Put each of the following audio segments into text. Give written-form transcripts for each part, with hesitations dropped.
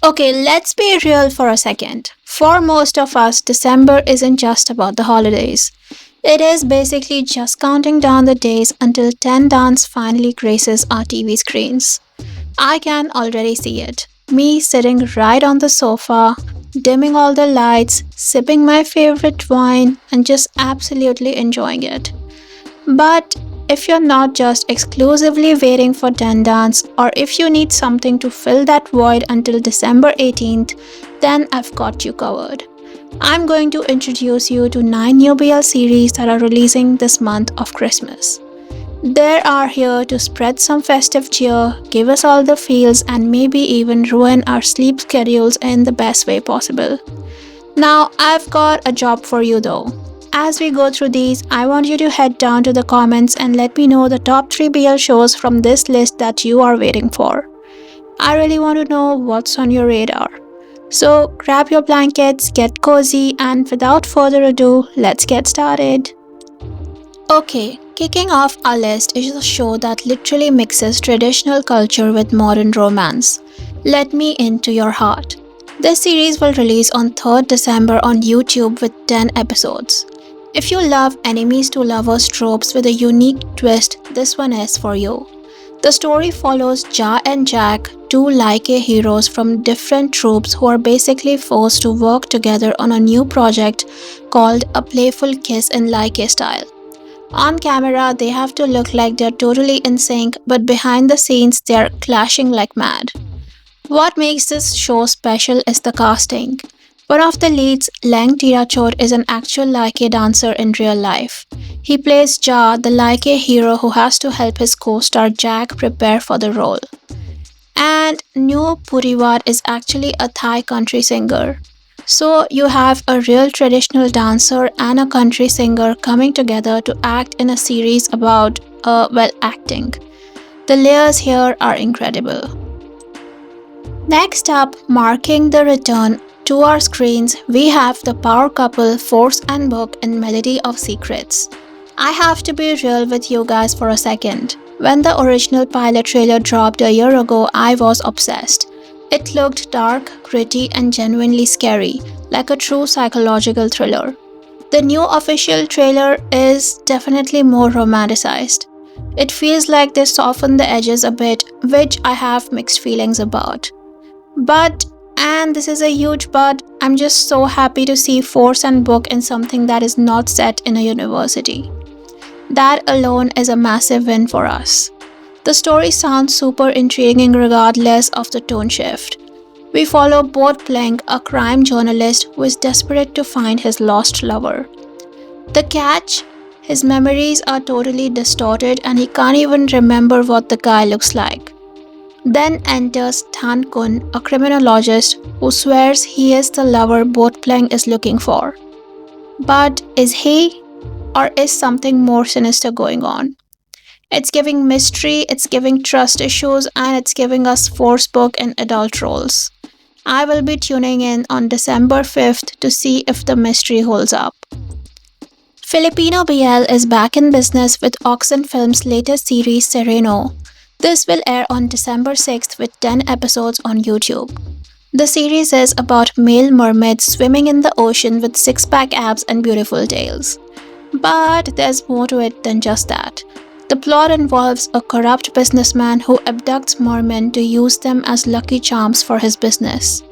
Okay, let's be real for a second. For most of us, December isn't just about the holidays. It is basically just counting down the days until 10 Dance finally graces our TV screens. I can already see it. Me sitting right on the sofa, dimming all the lights, sipping my favorite wine, and just absolutely enjoying it. But if you're not just exclusively waiting for Den Dance, or if you need something to fill that void until December 18th, then I've got you covered. I'm going to introduce you to 9 new BL series that are releasing this month of Christmas. They are here to spread some festive cheer, give us all the feels, and maybe even ruin our sleep schedules in the best way possible. Now, I've got a job for you though. As we go through these, I want you to head down to the comments and let me know the top 3 BL shows from this list that you are waiting for. I really want to know what's on your radar. So, grab your blankets, get cozy, and without further ado, let's get started. Okay, kicking off our list is a show that literally mixes traditional culture with modern romance. Let Me Into Your Heart. This series will release on 3rd December on YouTube with 10 episodes. If you love enemies to lovers tropes with a unique twist, this one is for you. The story follows Ja and Jack, two Like heroes from different troops who are basically forced to work together on a new project called A Playful Kiss in Like style. On camera, they have to look like they're totally in sync, but behind the scenes, they're clashing like mad. What makes this show special is the casting. One of the leads, Lang Tirachor, is an actual Like dancer in real life. He plays Ja, the Like hero who has to help his co-star Jack prepare for the role. And New Puriwar is actually a Thai country singer. So you have a real traditional dancer and a country singer coming together to act in a series about, acting. The layers here are incredible. Next up, marking the return to our screens, we have the power couple Force and Book in Melody of Secrets. I have to be real with you guys for a second. When the original pilot trailer dropped a year ago, I was obsessed. It looked dark, gritty, and genuinely scary, like a true psychological thriller. The new official trailer is definitely more romanticized. It feels like they softened the edges a bit, which I have mixed feelings about. But, and this is a huge but, I'm just so happy to see Force and Book in something that is not set in a university. That alone is a massive win for us. The story sounds super intriguing regardless of the tone shift. We follow both playing a crime journalist who is desperate to find his lost lover. The catch? His memories are totally distorted and he can't even remember what the guy looks like. Then enters Tan Kun, a criminologist who swears he is the lover both playing is looking for. But is he? Or is something more sinister going on? It's giving mystery, it's giving trust issues, and it's giving us Force Book in adult roles. I will be tuning in on December 5th to see if the mystery holds up. Filipino BL is back in business with Oxen Films' latest series Sereno. This will air on December 6th with 10 episodes on YouTube. The series is about male mermaids swimming in the ocean with six-pack abs and beautiful tails. But there's more to it than just that. The plot involves a corrupt businessman who abducts mermen to use them as lucky charms for his business.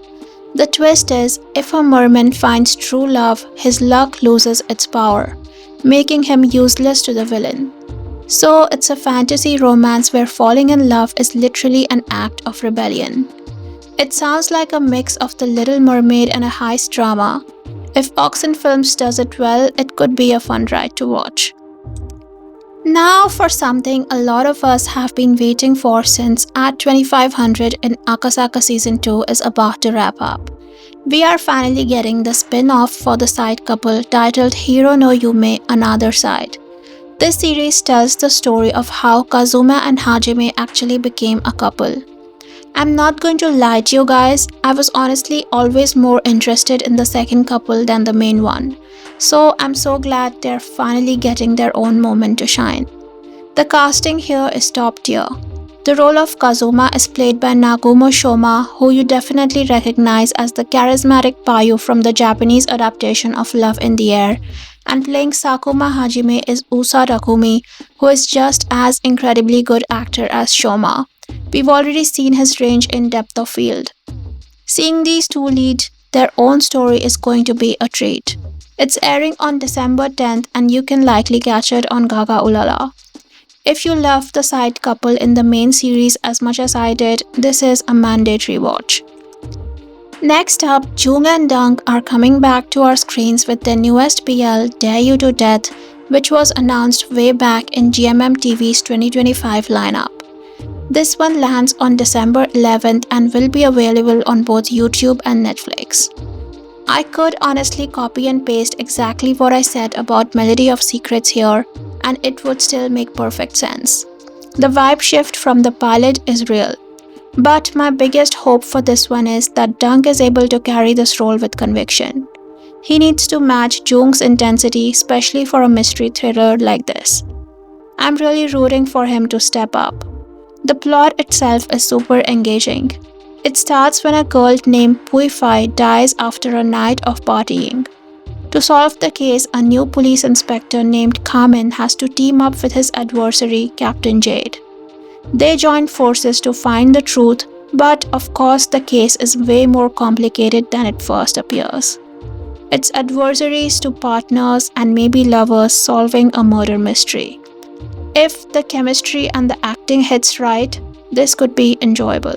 The twist is, if a merman finds true love, his luck loses its power, making him useless to the villain. So it's a fantasy romance where falling in love is literally an act of rebellion. It sounds like a mix of The Little Mermaid and a heist drama. If Oxen Films does it well, it could be a fun ride to watch. Now for something a lot of us have been waiting for since at 2500 in Akasaka Season 2 is about to wrap up. We are finally getting the spin-off for the side couple titled Hiro no Yume Another Side. This series tells the story of how Kazuma and Hajime actually became a couple. I'm not going to lie to you guys, I was honestly always more interested in the second couple than the main one. So I'm so glad they're finally getting their own moment to shine. The casting here is top tier. The role of Kazuma is played by Nagumo Shoma, who you definitely recognize as the charismatic Payu from the Japanese adaptation of Love in the Air, and playing Sakuma Hajime is Usa Takumi, who is just as incredibly good actor as Shoma. We've already seen his range in depth of field. Seeing these two lead their own story is going to be a treat. It's airing on December 10th and you can likely catch it on Gaga Ulala. If you loved the side couple in the main series as much as I did, this is a mandatory watch. Next up, Jung and Dunk are coming back to our screens with their newest BL, Dare You to Death, which was announced way back in GMM TV's 2025 lineup. This one lands on December 11th and will be available on both YouTube and Netflix. I could honestly copy and paste exactly what I said about Melody of Secrets here, and it would still make perfect sense. The vibe shift from the pilot is real. But my biggest hope for this one is that Dunk is able to carry this role with conviction. He needs to match Jung's intensity, especially for a mystery thriller like this. I'm really rooting for him to step up. The plot itself is super engaging. It starts when a girl named Pui Fai dies after a night of partying. To solve the case, a new police inspector named Kamin has to team up with his adversary, Captain Jade. They join forces to find the truth, but of course the case is way more complicated than it first appears. It's adversaries to partners and maybe lovers solving a murder mystery. If the chemistry and the acting hits right, this could be enjoyable.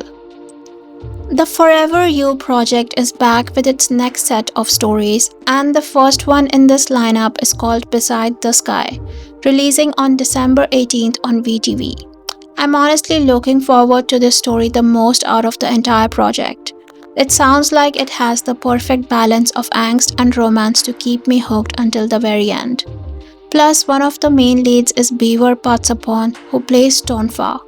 The Forever You project is back with its next set of stories, and the first one in this lineup is called Beside the Sky, releasing on December 18th on VTV. I'm honestly looking forward to this story the most out of the entire project. It sounds like it has the perfect balance of angst and romance to keep me hooked until the very end. Plus, one of the main leads is Beaver Patsapon, who plays Tonfa.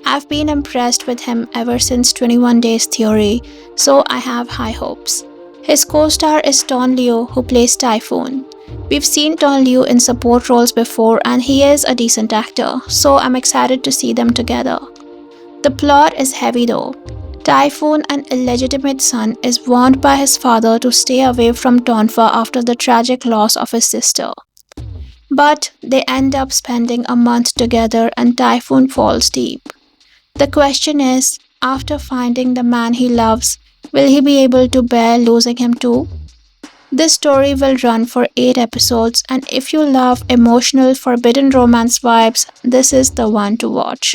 I've been impressed with him ever since 21 Days Theory, so I have high hopes. His co-star is Ton Liu, who plays Typhoon. We've seen Ton Liu in support roles before and he is a decent actor, so I'm excited to see them together. The plot is heavy though. Typhoon, an illegitimate son, is warned by his father to stay away from Tonfa after the tragic loss of his sister. But they end up spending a month together and Typhoon falls deep. The question is, after finding the man he loves, will he be able to bear losing him too? This story will run for 8 episodes, and if you love emotional forbidden romance vibes, this is the one to watch.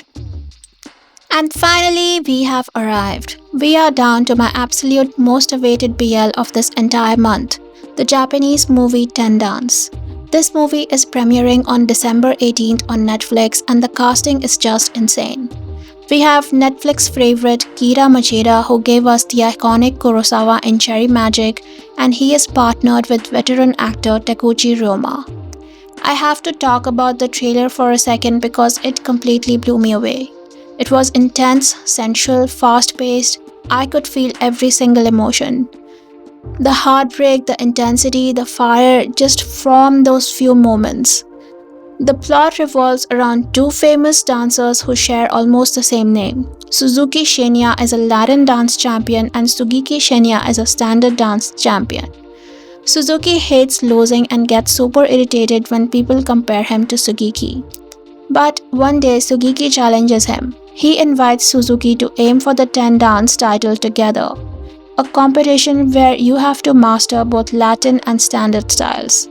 And finally, we have arrived. We are down to my absolute most awaited BL of this entire month, the Japanese movie Ten Dance. This movie is premiering on December 18th on Netflix and the casting is just insane. We have Netflix favorite Kira Machida, who gave us the iconic Kurosawa in Cherry Magic, and he is partnered with veteran actor Takuchi Ryoma. I have to talk about the trailer for a second because it completely blew me away. It was intense, sensual, fast-paced. I could feel every single emotion. The heartbreak, the intensity, the fire, just from those few moments. The plot revolves around two famous dancers who share almost the same name. Suzuki Shinya is a Latin dance champion and Sugiki Shinya is a standard dance champion. Suzuki hates losing and gets super irritated when people compare him to Sugiki. But one day Sugiki challenges him. He invites Suzuki to aim for the 10 dance title together, a competition where you have to master both Latin and standard styles.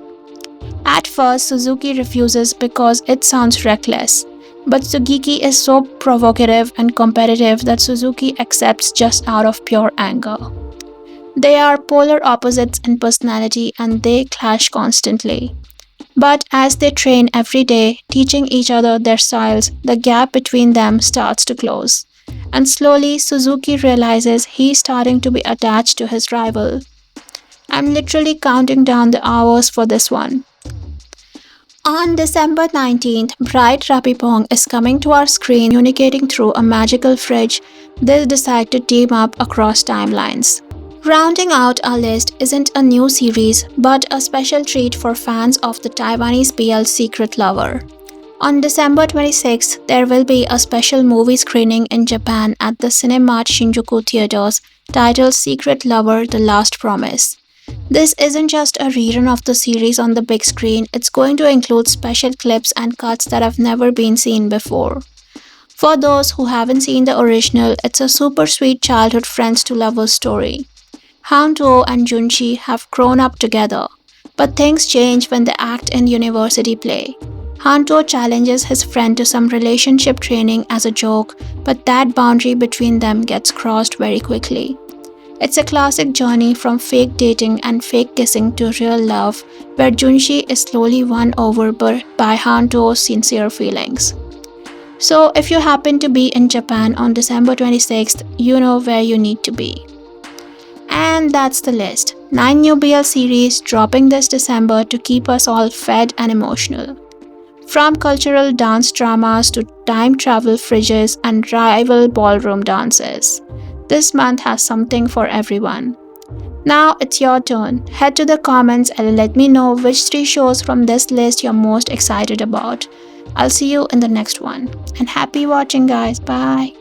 At first, Suzuki refuses because it sounds reckless, but Sugiki is so provocative and competitive that Suzuki accepts just out of pure anger. They are polar opposites in personality and they clash constantly. But as they train every day, teaching each other their styles, the gap between them starts to close. And slowly, Suzuki realizes he's starting to be attached to his rival. I'm literally counting down the hours for this one. On December 19th, Bright Rapipong is coming to our screen communicating through a magical fridge. They decide to team up across timelines. Rounding out our list isn't a new series, but a special treat for fans of the Taiwanese BL Secret Lover. On December 26th, there will be a special movie screening in Japan at the Cinemat Shinjuku theaters titled Secret Lover: The Last Promise. This isn't just a rerun of the series on the big screen, it's going to include special clips and cuts that have never been seen before. For those who haven't seen the original, it's a super sweet childhood friends to lovers story. Han-do and Junshi have grown up together, but things change when they act in university play. Han-do challenges his friend to some relationship training as a joke, but that boundary between them gets crossed very quickly. It's a classic journey from fake dating and fake kissing to real love, where Junshi is slowly won over by Han-do's sincere feelings. So, if you happen to be in Japan on December 26th, you know where you need to be. And that's the list. 9 new BL series dropping this December to keep us all fed and emotional. From cultural dance dramas to time travel fridges and rival ballroom dances, this month has something for everyone. Now it's your turn. Head to the comments and let me know which 3 shows from this list you're most excited about. I'll see you in the next one. And happy watching, guys. Bye.